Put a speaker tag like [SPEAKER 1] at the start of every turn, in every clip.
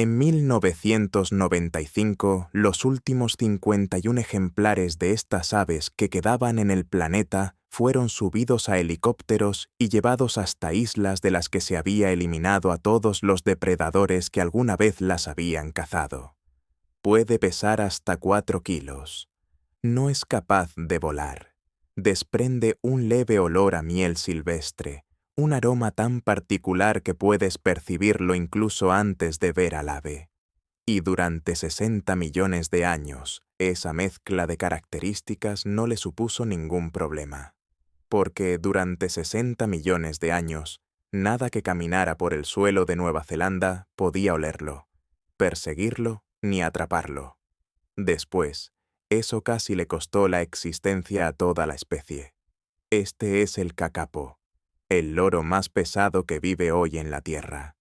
[SPEAKER 1] En 1995, los últimos 51 ejemplares de estas aves que quedaban en el planeta fueron subidos a helicópteros y llevados hasta islas de las que se había eliminado a todos los depredadores que alguna vez las habían cazado. Puede pesar hasta 4 kilos. No es capaz de volar. Desprende un leve olor a miel silvestre, un aroma tan particular que puedes percibirlo incluso antes de ver al ave. Y durante 60 millones de años, esa mezcla de características no le supuso ningún problema. Porque durante 60 millones de años, nada que caminara por el suelo de Nueva Zelanda podía olerlo, perseguirlo ni atraparlo. Después, eso casi le costó la existencia a toda la especie. Este es el kakapo, el loro más pesado que vive hoy en la Tierra.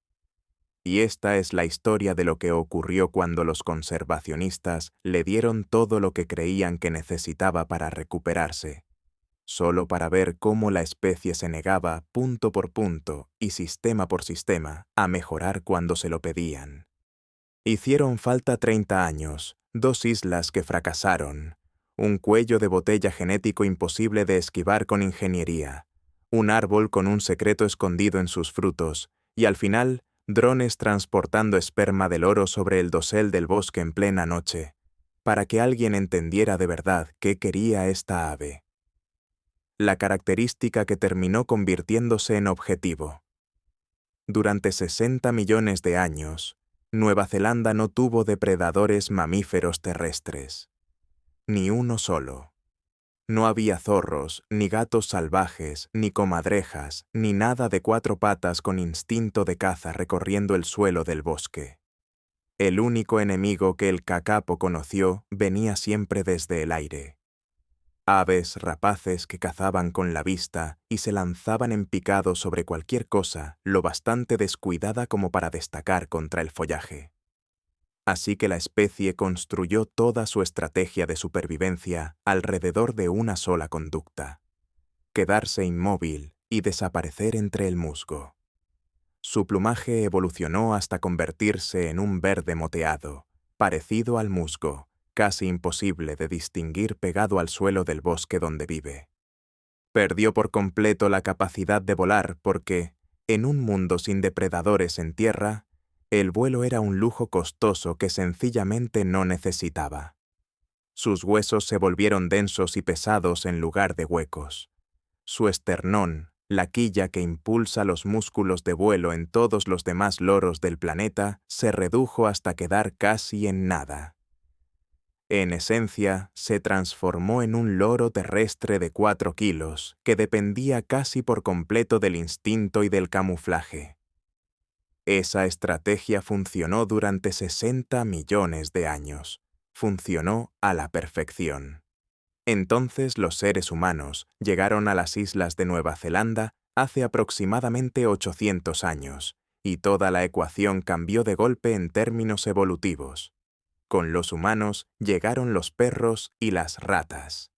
[SPEAKER 1] Y esta es la historia de lo que ocurrió cuando los conservacionistas le dieron todo lo que creían que necesitaba para recuperarse, solo para ver cómo la especie se negaba, punto por punto y sistema por sistema, a mejorar cuando se lo pedían. Hicieron falta 30 años, 2 islas que fracasaron, un cuello de botella genético imposible de esquivar con ingeniería, un árbol con un secreto escondido en sus frutos, y al final, drones transportando esperma del loro sobre el dosel del bosque en plena noche, para que alguien entendiera de verdad qué quería esta ave. La característica que terminó convirtiéndose en objetivo. Durante 60 millones de años, Nueva Zelanda no tuvo depredadores mamíferos terrestres. Ni uno solo. No había zorros, ni gatos salvajes, ni comadrejas, ni nada de 4 patas con instinto de caza recorriendo el suelo del bosque. El único enemigo que el kakapo conoció venía siempre desde el aire. Aves rapaces que cazaban con la vista y se lanzaban en picado sobre cualquier cosa lo bastante descuidada como para destacar contra el follaje. Así que la especie construyó toda su estrategia de supervivencia alrededor de una sola conducta: quedarse inmóvil y desaparecer entre el musgo. Su plumaje evolucionó hasta convertirse en un verde moteado, parecido al musgo, casi imposible de distinguir pegado al suelo del bosque donde vive. Perdió por completo la capacidad de volar porque, en un mundo sin depredadores en tierra, el vuelo era un lujo costoso que sencillamente no necesitaba. Sus huesos se volvieron densos y pesados en lugar de huecos. Su esternón, la quilla que impulsa los músculos de vuelo en todos los demás loros del planeta, se redujo hasta quedar casi en nada. En esencia, se transformó en un loro terrestre de 4 kilos, que dependía casi por completo del instinto y del camuflaje. Esa estrategia funcionó durante 60 millones de años. Funcionó a la perfección. Entonces los seres humanos llegaron a las islas de Nueva Zelanda hace aproximadamente 800 años, y toda la ecuación cambió de golpe en términos evolutivos. Con los humanos llegaron los perros y las ratas.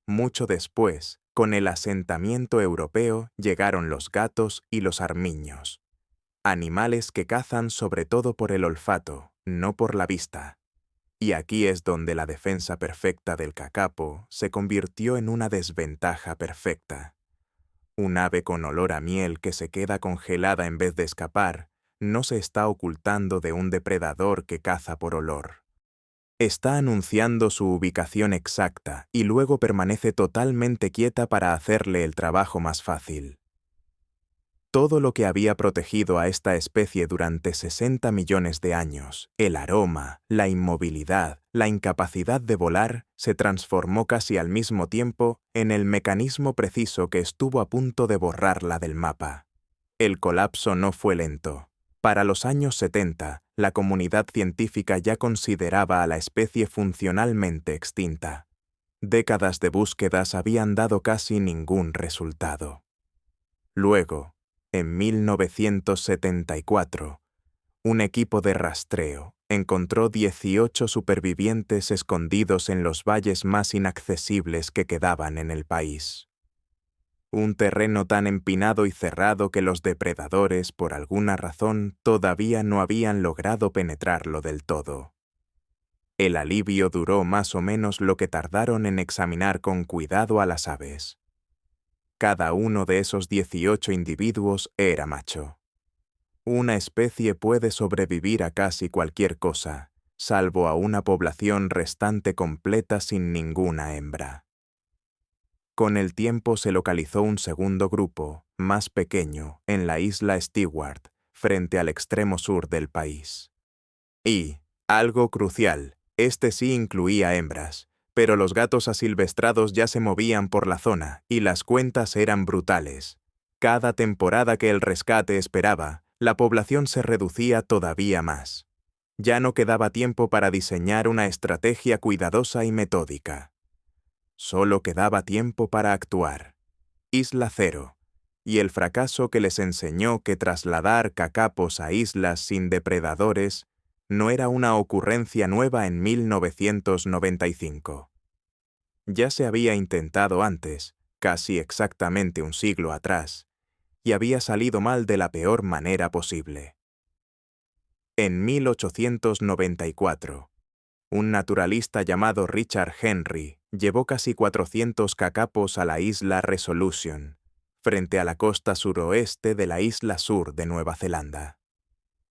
[SPEAKER 1] Mucho después, con el asentamiento europeo, llegaron los gatos y los armiños. Animales que cazan sobre todo por el olfato, no por la vista. Y aquí es donde la defensa perfecta del kakapo se convirtió en una desventaja perfecta. Un ave con olor a miel que se queda congelada en vez de escapar, no se está ocultando de un depredador que caza por olor. Está anunciando su ubicación exacta y luego permanece totalmente quieta para hacerle el trabajo más fácil. Todo lo que había protegido a esta especie durante 60 millones de años, el aroma, la inmovilidad, la incapacidad de volar, se transformó casi al mismo tiempo en el mecanismo preciso que estuvo a punto de borrarla del mapa. El colapso no fue lento. Para los años 70, la comunidad científica ya consideraba a la especie funcionalmente extinta. Décadas de búsquedas habían dado casi ningún resultado. Luego, en 1974, un equipo de rastreo encontró 18 supervivientes escondidos en los valles más inaccesibles que quedaban en el país. un terreno tan empinado y cerrado que los depredadores, por alguna razón, todavía no habían logrado penetrarlo del todo. El alivio duró más o menos lo que tardaron en examinar con cuidado a las aves. Cada uno de esos 18 individuos era macho. Una especie puede sobrevivir a casi cualquier cosa, salvo a una población restante completa sin ninguna hembra. Con el tiempo se localizó un segundo grupo, más pequeño, en la isla Stewart, frente al extremo sur del país. Y, algo crucial, este sí incluía hembras, pero los gatos asilvestrados ya se movían por la zona y las cuentas eran brutales. Cada temporada que el rescate esperaba, la población se reducía todavía más. Ya no quedaba tiempo para diseñar una estrategia cuidadosa y metódica. Solo quedaba tiempo para actuar. Isla Cero, y el fracaso que les enseñó que trasladar cacapos a islas sin depredadores no era una ocurrencia nueva en 1995. Ya se había intentado antes, casi exactamente un siglo atrás, y había salido mal de la peor manera posible. En 1894, un naturalista llamado Richard Henry llevó casi 400 cacapos a la isla Resolution, frente a la costa suroeste de la isla Sur de Nueva Zelanda.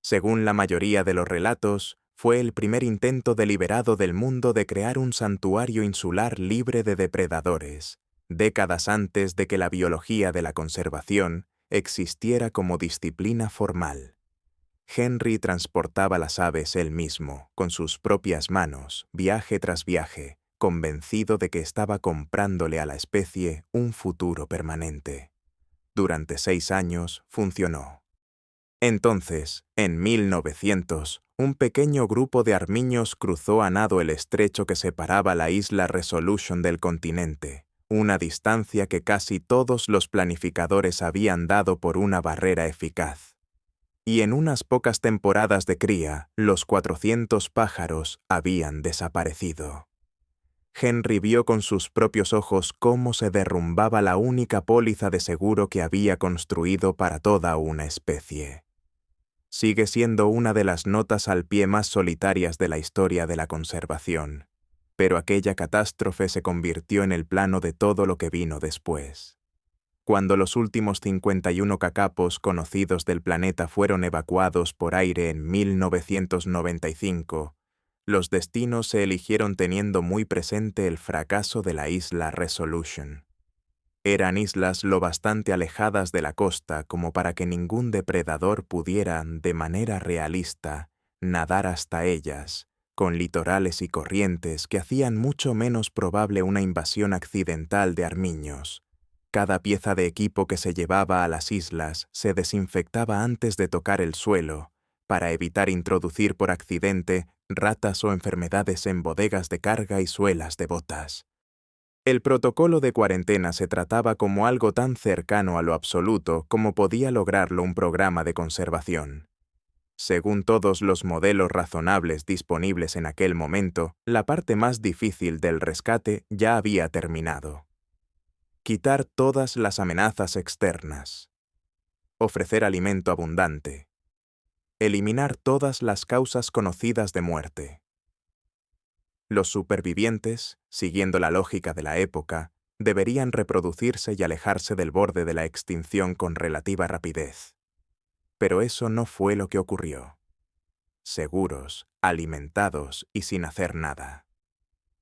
[SPEAKER 1] Según la mayoría de los relatos, fue el primer intento deliberado del mundo de crear un santuario insular libre de depredadores, décadas antes de que la biología de la conservación existiera como disciplina formal. Henry transportaba las aves él mismo, con sus propias manos, viaje tras viaje, convencido de que estaba comprándole a la especie un futuro permanente. Durante 6 años funcionó. Entonces, en 1900, un pequeño grupo de armiños cruzó a nado el estrecho que separaba la isla Resolution del continente, una distancia que casi todos los planificadores habían dado por una barrera eficaz. Y en unas pocas temporadas de cría, los 400 pájaros habían desaparecido. Henry vio con sus propios ojos cómo se derrumbaba la única póliza de seguro que había construido para toda una especie. Sigue siendo una de las notas al pie más solitarias de la historia de la conservación, pero aquella catástrofe se convirtió en el plano de todo lo que vino después. Cuando los últimos 51 cacapos conocidos del planeta fueron evacuados por aire en 1995, los destinos se eligieron teniendo muy presente el fracaso de la isla Resolution. Eran islas lo bastante alejadas de la costa como para que ningún depredador pudiera, de manera realista, nadar hasta ellas, con litorales y corrientes que hacían mucho menos probable una invasión accidental de armiños. Cada pieza de equipo que se llevaba a las islas se desinfectaba antes de tocar el suelo, para evitar introducir por accidente ratas o enfermedades en bodegas de carga y suelas de botas. El protocolo de cuarentena se trataba como algo tan cercano a lo absoluto como podía lograrlo un programa de conservación. Según todos los modelos razonables disponibles en aquel momento, la parte más difícil del rescate ya había terminado. Quitar todas las amenazas externas. Ofrecer alimento abundante. Eliminar todas las causas conocidas de muerte. Los supervivientes, siguiendo la lógica de la época, deberían reproducirse y alejarse del borde de la extinción con relativa rapidez. Pero eso no fue lo que ocurrió. Seguros, alimentados y sin hacer nada.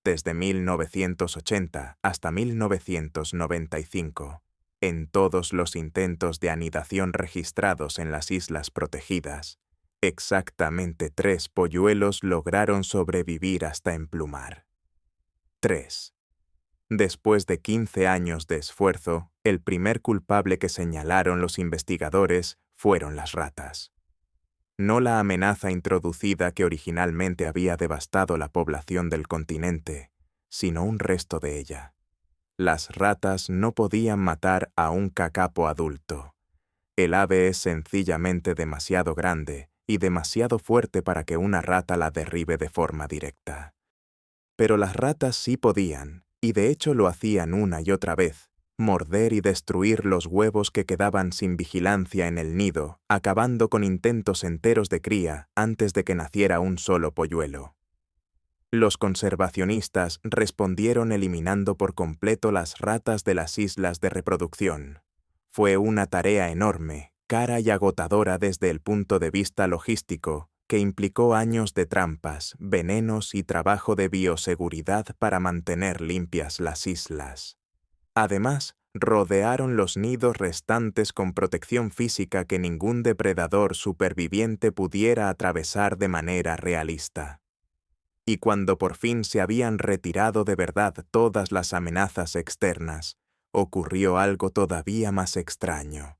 [SPEAKER 1] Desde 1980 hasta 1995, en todos los intentos de anidación registrados en las islas protegidas, exactamente 3 polluelos lograron sobrevivir hasta emplumar. 3. Después de 15 años de esfuerzo, el primer culpable que señalaron los investigadores fueron las ratas. No la amenaza introducida que originalmente había devastado la población del continente, sino un resto de ella. Las ratas no podían matar a un cacapo adulto. El ave es sencillamente demasiado grande y demasiado fuerte para que una rata la derribe de forma directa. Pero las ratas sí podían, y de hecho lo hacían una y otra vez, morder y destruir los huevos que quedaban sin vigilancia en el nido, acabando con intentos enteros de cría antes de que naciera un solo polluelo. Los conservacionistas respondieron eliminando por completo las ratas de las islas de reproducción. Fue una tarea enorme, cara y agotadora desde el punto de vista logístico, que implicó años de trampas, venenos y trabajo de bioseguridad para mantener limpias las islas. Además, rodearon los nidos restantes con protección física que ningún depredador superviviente pudiera atravesar de manera realista. Y cuando por fin se habían retirado de verdad todas las amenazas externas, ocurrió algo todavía más extraño.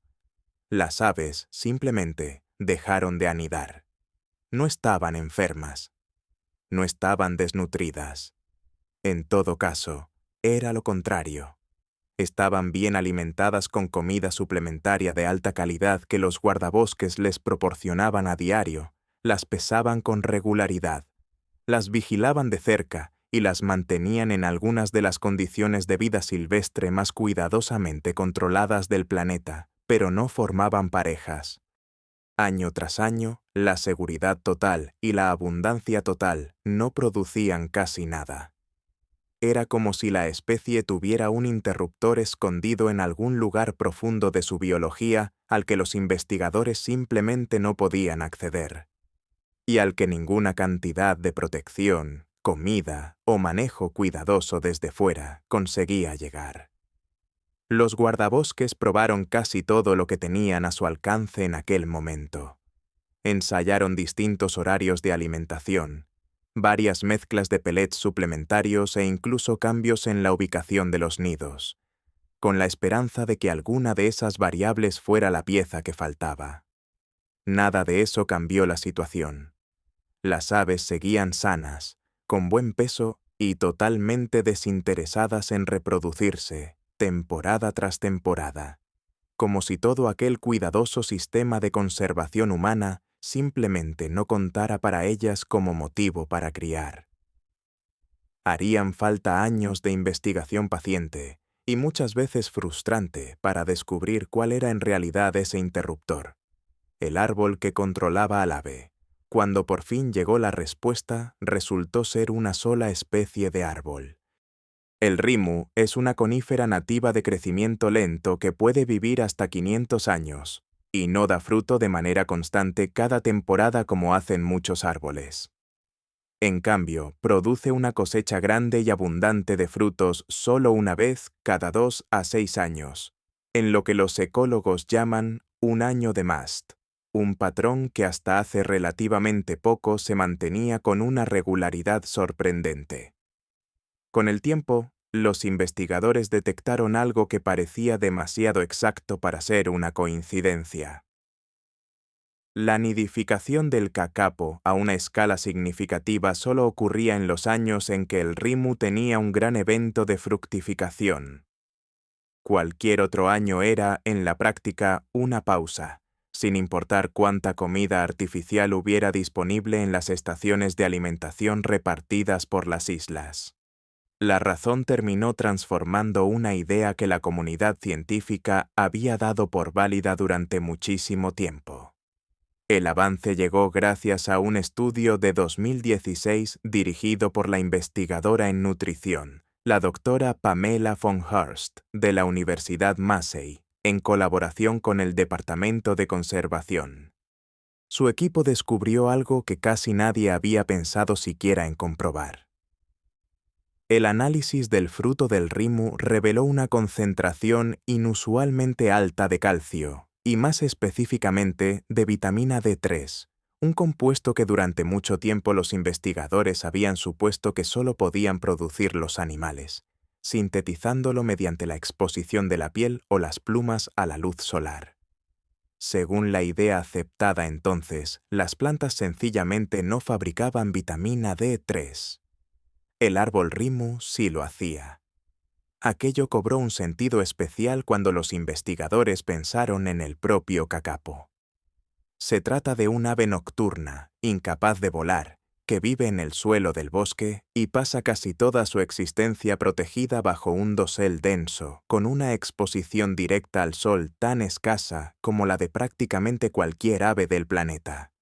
[SPEAKER 1] Las aves simplemente dejaron de anidar. No estaban enfermas. No estaban desnutridas. En todo caso, era lo contrario. Estaban bien alimentadas con comida suplementaria de alta calidad que los guardabosques les proporcionaban a diario, las pesaban con regularidad, las vigilaban de cerca y las mantenían en algunas de las condiciones de vida silvestre más cuidadosamente controladas del planeta, pero no formaban parejas. Año tras año, la seguridad total y la abundancia total no producían casi nada. Era como si la especie tuviera un interruptor escondido en algún lugar profundo de su biología al que los investigadores simplemente no podían acceder, y al que ninguna cantidad de protección, comida o manejo cuidadoso desde fuera conseguía llegar. Los guardabosques probaron casi todo lo que tenían a su alcance en aquel momento. Ensayaron distintos horarios de alimentación, varias mezclas de pellets suplementarios e incluso cambios en la ubicación de los nidos, con la esperanza de que alguna de esas variables fuera la pieza que faltaba. Nada de eso cambió la situación. Las aves seguían sanas, con buen peso y totalmente desinteresadas en reproducirse, temporada tras temporada, como si todo aquel cuidadoso sistema de conservación humana simplemente no contara para ellas como motivo para criar. Harían falta años de investigación paciente y muchas veces frustrante para descubrir cuál era en realidad ese interruptor, el árbol que controlaba al ave. Cuando por fin llegó la respuesta, resultó ser una sola especie de árbol. El rimu es una conífera nativa de crecimiento lento que puede vivir hasta 500 años, y no da fruto de manera constante cada temporada como hacen muchos árboles. En cambio, produce una cosecha grande y abundante de frutos solo una vez cada 2 a 6 años, en lo que los ecólogos llaman un año de mast, un patrón que hasta hace relativamente poco se mantenía con una regularidad sorprendente. Con el tiempo, los investigadores detectaron algo que parecía demasiado exacto para ser una coincidencia. La nidificación del kakapo a una escala significativa solo ocurría en los años en que el rimu tenía un gran evento de fructificación. Cualquier otro año era, en la práctica, una pausa, sin importar cuánta comida artificial hubiera disponible en las estaciones de alimentación repartidas por las islas. La razón terminó transformando una idea que la comunidad científica había dado por válida durante muchísimo tiempo. El avance llegó gracias a un estudio de 2016 dirigido por la investigadora en nutrición, la doctora Pamela von Hurst, de la Universidad Massey, en colaboración con el Departamento de Conservación. Su equipo descubrió algo que casi nadie había pensado siquiera en comprobar. El análisis del fruto del rimu reveló una concentración inusualmente alta de calcio, y más específicamente de vitamina D3, un compuesto que durante mucho tiempo los investigadores habían supuesto que solo podían producir los animales, sintetizándolo mediante la exposición de la piel o las plumas a la luz solar. Según la idea aceptada entonces, las plantas sencillamente no fabricaban vitamina D3. El árbol rimu sí lo hacía. Aquello cobró un sentido especial cuando los investigadores pensaron en el propio kakapo. Se trata de un ave nocturna, incapaz de volar, que vive en el suelo del bosque y pasa casi toda su existencia protegida bajo un dosel denso, con una exposición directa al sol tan escasa como la de prácticamente cualquier ave del planeta.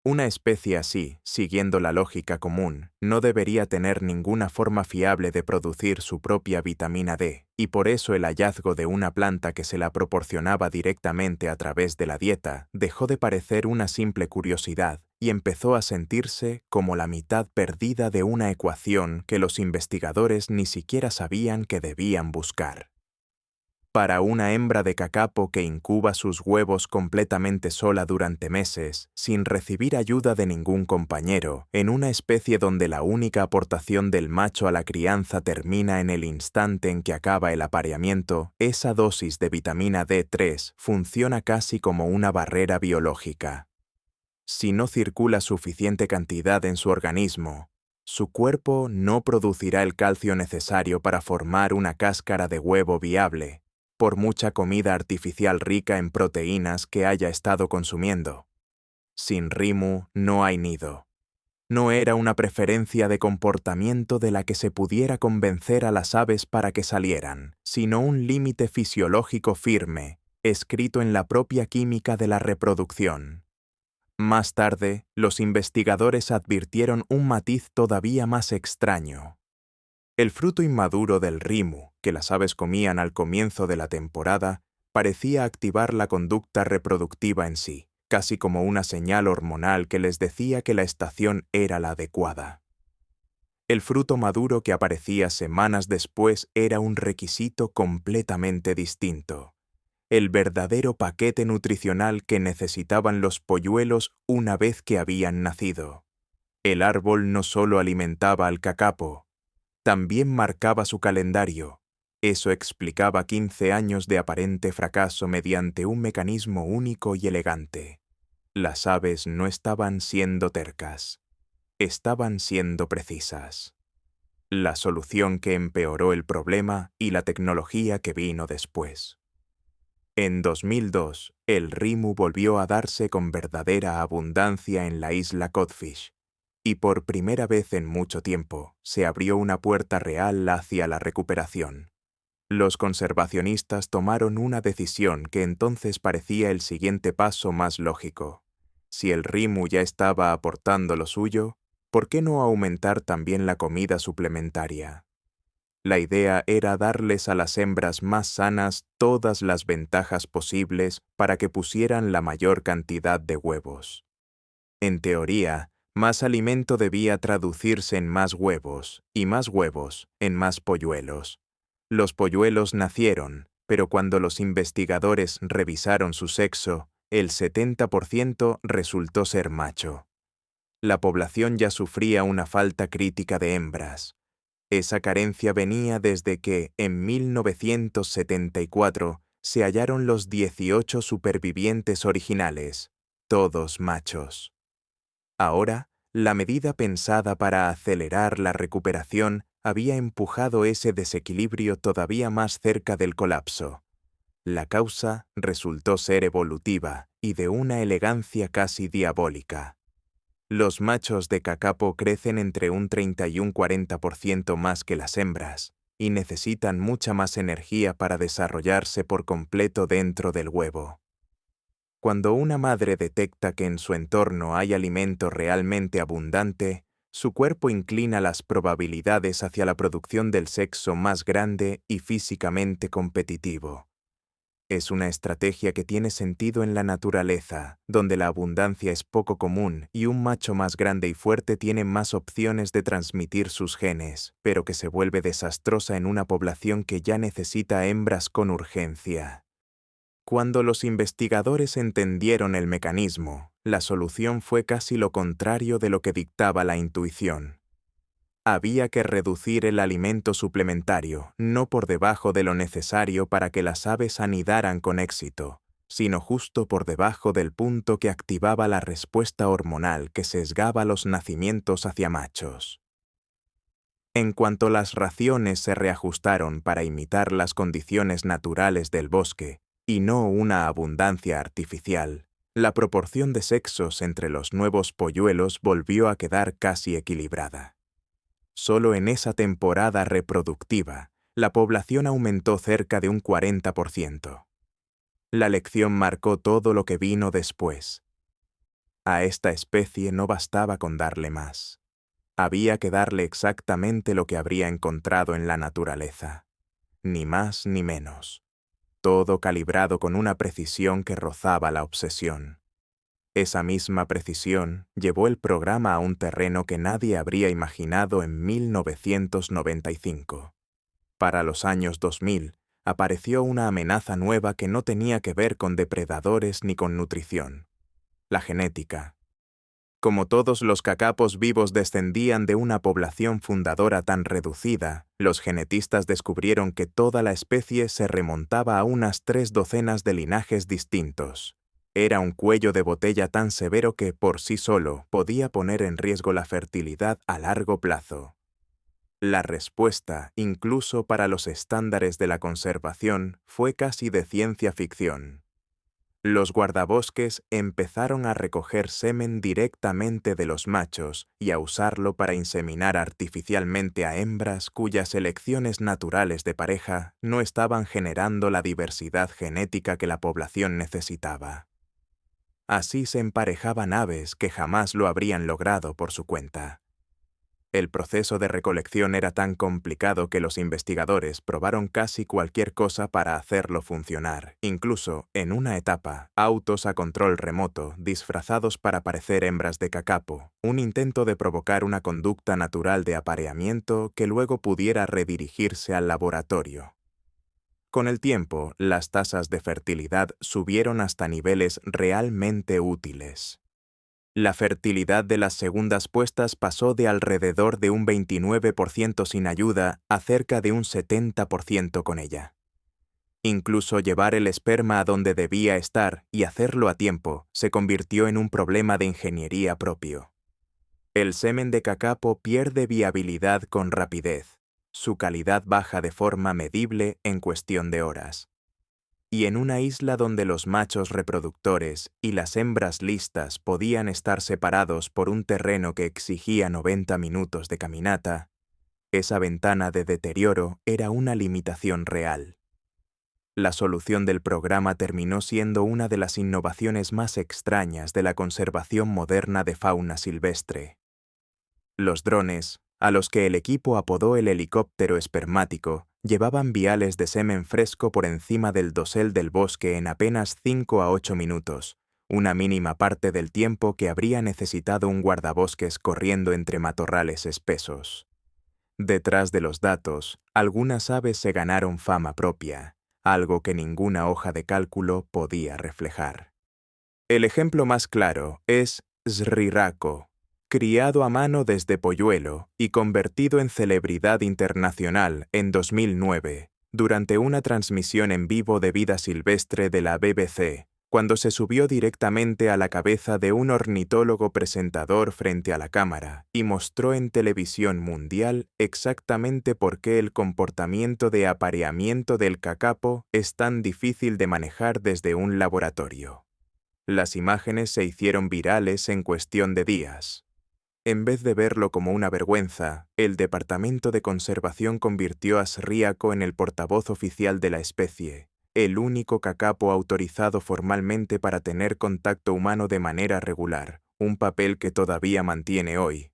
[SPEAKER 1] Una especie así, siguiendo la lógica común, no debería tener ninguna forma fiable de producir su propia vitamina D, y por eso el hallazgo de una planta que se la proporcionaba directamente a través de la dieta dejó de parecer una simple curiosidad y empezó a sentirse como la mitad perdida de una ecuación que los investigadores ni siquiera sabían que debían buscar. Para una hembra de kakapo que incuba sus huevos completamente sola durante meses, sin recibir ayuda de ningún compañero, en una especie donde la única aportación del macho a la crianza termina en el instante en que acaba el apareamiento, esa dosis de vitamina D3 funciona casi como una barrera biológica. Si no circula suficiente cantidad en su organismo, su cuerpo no producirá el calcio necesario para formar una cáscara de huevo viable, por mucha comida artificial rica en proteínas que haya estado consumiendo. Sin Rimu no hay nido. No era una preferencia de comportamiento de la que se pudiera convencer a las aves para que salieran, sino un límite fisiológico firme, escrito en la propia química de la reproducción. Más tarde, los investigadores advirtieron un matiz todavía más extraño. El fruto inmaduro del rimu, que las aves comían al comienzo de la temporada, parecía activar la conducta reproductiva en sí, casi como una señal hormonal que les decía que la estación era la adecuada. El fruto maduro que aparecía semanas después era un requisito completamente distinto. El verdadero paquete nutricional que necesitaban los polluelos una vez que habían nacido. El árbol no solo alimentaba al kakapo, también marcaba su calendario. Eso explicaba 15 años de aparente fracaso mediante un mecanismo único y elegante. Las aves no estaban siendo tercas, estaban siendo precisas. La solución que empeoró el problema y la tecnología que vino después. En 2002, el rimu volvió a darse con verdadera abundancia en la isla Codfish, y por primera vez en mucho tiempo se abrió una puerta real hacia la recuperación. Los conservacionistas tomaron una decisión que entonces parecía el siguiente paso más lógico. Si el rimu ya estaba aportando lo suyo, ¿por qué no aumentar también la comida suplementaria? La idea era darles a las hembras más sanas todas las ventajas posibles para que pusieran la mayor cantidad de huevos. En teoría, más alimento debía traducirse en más huevos, y más huevos en más polluelos. Los polluelos nacieron, pero cuando los investigadores revisaron su sexo, el 70% resultó ser macho. La población ya sufría una falta crítica de hembras. Esa carencia venía desde que, en 1974, se hallaron los 18 supervivientes originales, todos machos. Ahora, la medida pensada para acelerar la recuperación había empujado ese desequilibrio todavía más cerca del colapso. La causa resultó ser evolutiva y de una elegancia casi diabólica. Los machos de kakapo crecen entre un 30 y un 40% más que las hembras, y necesitan mucha más energía para desarrollarse por completo dentro del huevo. Cuando una madre detecta que en su entorno hay alimento realmente abundante, su cuerpo inclina las probabilidades hacia la producción del sexo más grande y físicamente competitivo. Es una estrategia que tiene sentido en la naturaleza, donde la abundancia es poco común y un macho más grande y fuerte tiene más opciones de transmitir sus genes, pero que se vuelve desastrosa en una población que ya necesita hembras con urgencia. Cuando los investigadores entendieron el mecanismo, la solución fue casi lo contrario de lo que dictaba la intuición. Había que reducir el alimento suplementario, no por debajo de lo necesario para que las aves anidaran con éxito, sino justo por debajo del punto que activaba la respuesta hormonal que sesgaba los nacimientos hacia machos. En cuanto las raciones se reajustaron para imitar las condiciones naturales del bosque, y no una abundancia artificial, La proporción de sexos entre los nuevos polluelos volvió a quedar casi equilibrada. Solo en esa temporada reproductiva, la población aumentó cerca de un 40%. La lección marcó todo lo que vino después. A esta especie no bastaba con darle más. Había que darle exactamente lo que habría encontrado en la naturaleza. Ni más ni menos. Todo calibrado con una precisión que rozaba la obsesión. Esa misma precisión llevó el programa a un terreno que nadie habría imaginado en 1995. Para los años 2000, apareció una amenaza nueva que no tenía que ver con depredadores ni con nutrición. La genética. Como todos los cacapos vivos descendían de una población fundadora tan reducida, los genetistas descubrieron que toda la especie se remontaba a unas 3 docenas de linajes distintos. Era un cuello de botella tan severo que, por sí solo, podía poner en riesgo la fertilidad a largo plazo. La respuesta, incluso para los estándares de la conservación, fue casi de ciencia ficción. Los guardabosques empezaron a recoger semen directamente de los machos y a usarlo para inseminar artificialmente a hembras cuyas elecciones naturales de pareja no estaban generando la diversidad genética que la población necesitaba. Así se emparejaban aves que jamás lo habrían logrado por su cuenta. El proceso de recolección era tan complicado que los investigadores probaron casi cualquier cosa para hacerlo funcionar, incluso, en una etapa, autos a control remoto disfrazados para parecer hembras de cacapo, un intento de provocar una conducta natural de apareamiento que luego pudiera redirigirse al laboratorio. Con el tiempo, las tasas de fertilidad subieron hasta niveles realmente útiles. La fertilidad de las segundas puestas pasó de alrededor de un 29% sin ayuda a cerca de un 70% con ella. Incluso llevar el esperma a donde debía estar y hacerlo a tiempo se convirtió en un problema de ingeniería propio. El semen de cacapo pierde viabilidad con rapidez. Su calidad baja de forma medible en cuestión de horas. Y en una isla donde los machos reproductores y las hembras listas podían estar separados por un terreno que exigía 90 minutos de caminata, esa ventana de deterioro era una limitación real. La solución del programa terminó siendo una de las innovaciones más extrañas de la conservación moderna de fauna silvestre. Los drones, a los que el equipo apodó el helicóptero espermático, llevaban viales de semen fresco por encima del dosel del bosque en apenas 5 a 8 minutos, una mínima parte del tiempo que habría necesitado un guardabosques corriendo entre matorrales espesos. Detrás de los datos, algunas aves se ganaron fama propia, algo que ninguna hoja de cálculo podía reflejar. El ejemplo más claro es Srirako, criado a mano desde polluelo y convertido en celebridad internacional en 2009, durante una transmisión en vivo de vida silvestre de la BBC, cuando se subió directamente a la cabeza de un ornitólogo presentador frente a la cámara y mostró en televisión mundial exactamente por qué el comportamiento de apareamiento del cacapo es tan difícil de manejar desde un laboratorio. Las imágenes se hicieron virales en cuestión de días. En vez de verlo como una vergüenza, el Departamento de Conservación convirtió a Srirako en el portavoz oficial de la especie, el único cacapo autorizado formalmente para tener contacto humano de manera regular, un papel que todavía mantiene hoy.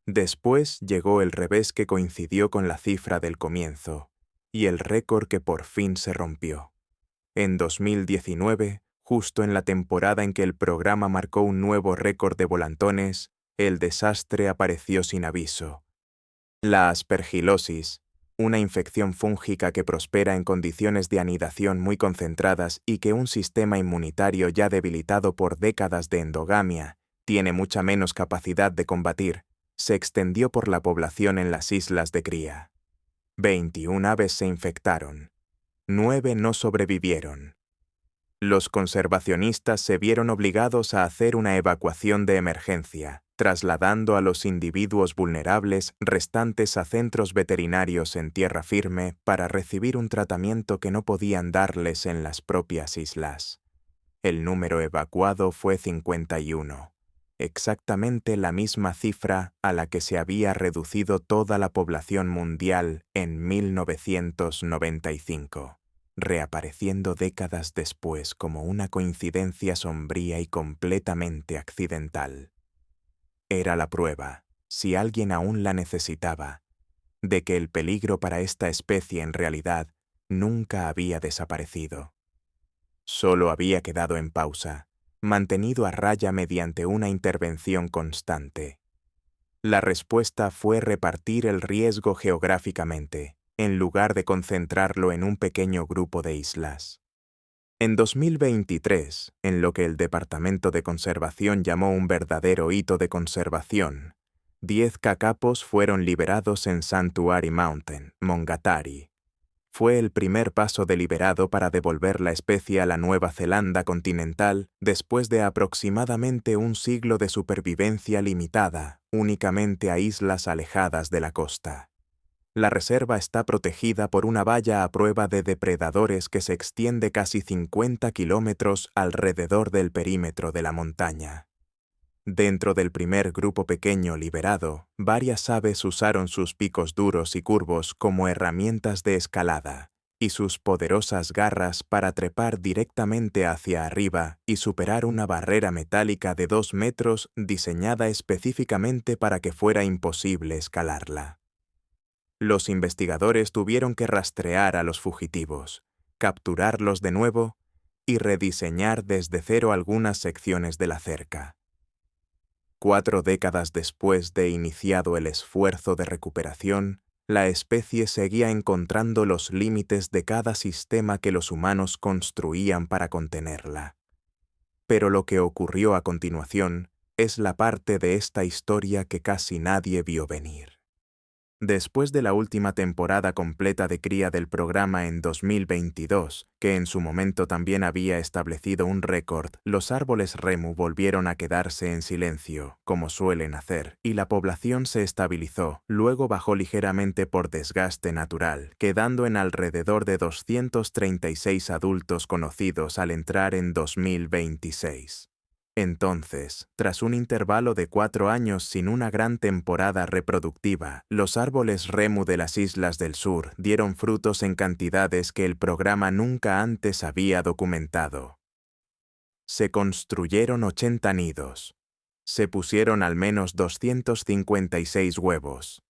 [SPEAKER 1] Después llegó el revés que coincidió con la cifra del comienzo, y el récord que por fin se rompió. En 2019, justo en la temporada en que el programa marcó un nuevo récord de volantones, el desastre apareció sin aviso. La aspergilosis, una infección fúngica que prospera en condiciones de anidación muy concentradas y que un sistema inmunitario ya debilitado por décadas de endogamia tiene mucha menos capacidad de combatir, se extendió por la población en las islas de cría. 21 aves se infectaron. 9 no sobrevivieron. Los conservacionistas se vieron obligados a hacer una evacuación de emergencia, trasladando a los individuos vulnerables restantes a centros veterinarios en tierra firme para recibir un tratamiento que no podían darles en las propias islas. El número evacuado fue 51, exactamente la misma cifra a la que se había reducido toda la población mundial en 1995, reapareciendo décadas después como una coincidencia sombría y completamente accidental. Era la prueba, si alguien aún la necesitaba, de que el peligro para esta especie en realidad nunca había desaparecido. Solo había quedado en pausa, mantenido a raya mediante una intervención constante. La respuesta fue repartir el riesgo geográficamente, en lugar de concentrarlo en un pequeño grupo de islas. En 2023, en lo que el Departamento de Conservación llamó un verdadero hito de conservación, 10 cacapos fueron liberados en Sanctuary Mountain, Mongatari. Fue el primer paso deliberado para devolver la especie a la Nueva Zelanda continental después de aproximadamente un siglo de supervivencia limitada únicamente a islas alejadas de la costa. La reserva está protegida por una valla a prueba de depredadores que se extiende casi 50 kilómetros alrededor del perímetro de la montaña. Dentro del primer grupo pequeño liberado, varias aves usaron sus picos duros y curvos como herramientas de escalada, y sus poderosas garras para trepar directamente hacia arriba y superar una barrera metálica de 2 metros diseñada específicamente para que fuera imposible escalarla. Los investigadores tuvieron que rastrear a los fugitivos, capturarlos de nuevo y rediseñar desde cero algunas secciones de la cerca. 4 décadas después de iniciado el esfuerzo de recuperación, la especie seguía encontrando los límites de cada sistema que los humanos construían para contenerla. Pero lo que ocurrió a continuación es la parte de esta historia que casi nadie vio venir. Después de la última temporada completa de cría del programa en 2022, que en su momento también había establecido un récord, los árboles Remu volvieron a quedarse en silencio, como suelen hacer, y la población se estabilizó, luego bajó ligeramente por desgaste natural, quedando en alrededor de 236 adultos conocidos al entrar en 2026. Entonces, tras un intervalo de 4 años sin una gran temporada reproductiva, los árboles Remu de las islas del sur dieron frutos en cantidades que el programa nunca antes había documentado. Se construyeron 80 nidos. Se pusieron al menos 256 huevos.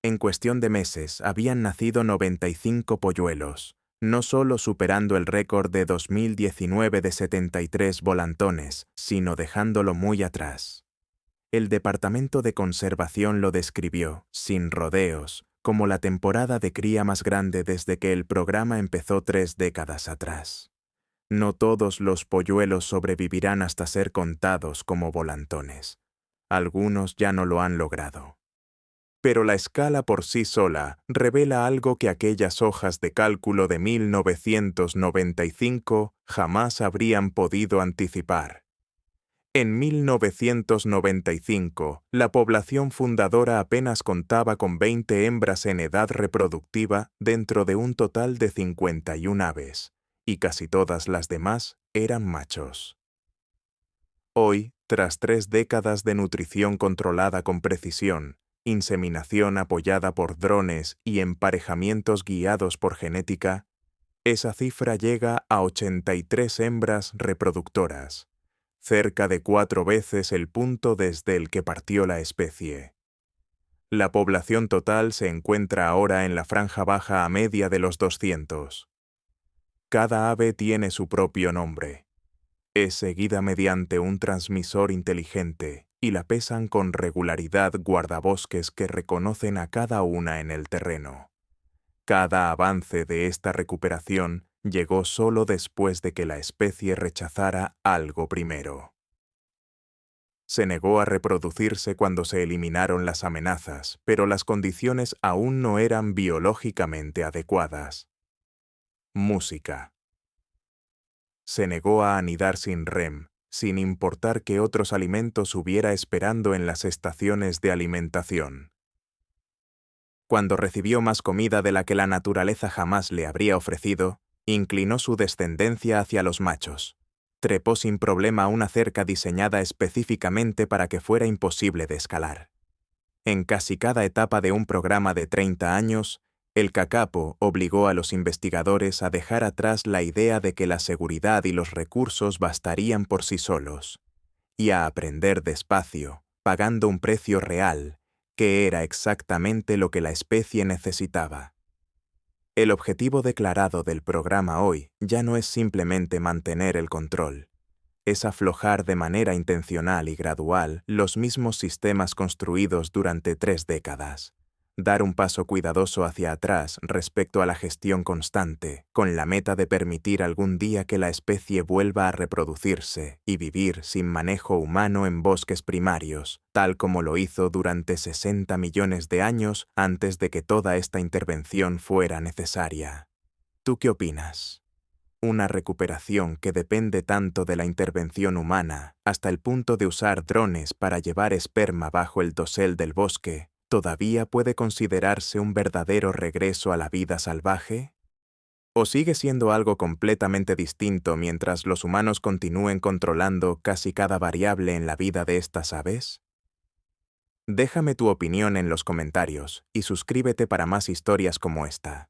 [SPEAKER 1] En cuestión de meses habían nacido 95 polluelos, no solo superando el récord de 2019 de 73 volantones, sino dejándolo muy atrás. El Departamento de Conservación lo describió, sin rodeos, como la temporada de cría más grande desde que el programa empezó 3 décadas atrás. No todos los polluelos sobrevivirán hasta ser contados como volantones. Algunos ya no lo han logrado. Pero la escala por sí sola revela algo que aquellas hojas de cálculo de 1995 jamás habrían podido anticipar. En 1995, la población fundadora apenas contaba con 20 hembras en edad reproductiva dentro de un total de 51 aves, y casi todas las demás eran machos. Hoy, tras 3 décadas de nutrición controlada con precisión, inseminación apoyada por drones y emparejamientos guiados por genética, esa cifra llega a 83 hembras reproductoras, cerca de 4 veces el punto desde el que partió la especie. La población total se encuentra ahora en la franja baja a media de los 200. Cada ave tiene su propio nombre. Es seguida mediante un transmisor inteligente y la pesan con regularidad guardabosques que reconocen a cada una en el terreno. Cada avance de esta recuperación llegó solo después de que la especie rechazara algo primero. Se negó a reproducirse cuando se eliminaron las amenazas, pero las condiciones aún no eran biológicamente adecuadas. Música. Se negó a anidar sin rem, sin importar qué otros alimentos hubiera esperando en las estaciones de alimentación. Cuando recibió más comida de la que la naturaleza jamás le habría ofrecido, inclinó su descendencia hacia los machos. Trepó sin problema una cerca diseñada específicamente para que fuera imposible de escalar. En casi cada etapa de un programa de 30 años, el Kakapo obligó a los investigadores a dejar atrás la idea de que la seguridad y los recursos bastarían por sí solos, y a aprender despacio, pagando un precio real, que era exactamente lo que la especie necesitaba. El objetivo declarado del programa hoy ya no es simplemente mantener el control, es aflojar de manera intencional y gradual los mismos sistemas construidos durante 3 décadas, dar un paso cuidadoso hacia atrás respecto a la gestión constante, con la meta de permitir algún día que la especie vuelva a reproducirse y vivir sin manejo humano en bosques primarios, tal como lo hizo durante 60 millones de años antes de que toda esta intervención fuera necesaria. ¿Tú qué opinas? Una recuperación que depende tanto de la intervención humana, hasta el punto de usar drones para llevar esperma bajo el dosel del bosque, ¿todavía puede considerarse un verdadero regreso a la vida salvaje? ¿O sigue siendo algo completamente distinto mientras los humanos continúen controlando casi cada variable en la vida de estas aves? Déjame tu opinión en los comentarios y suscríbete para más historias como esta.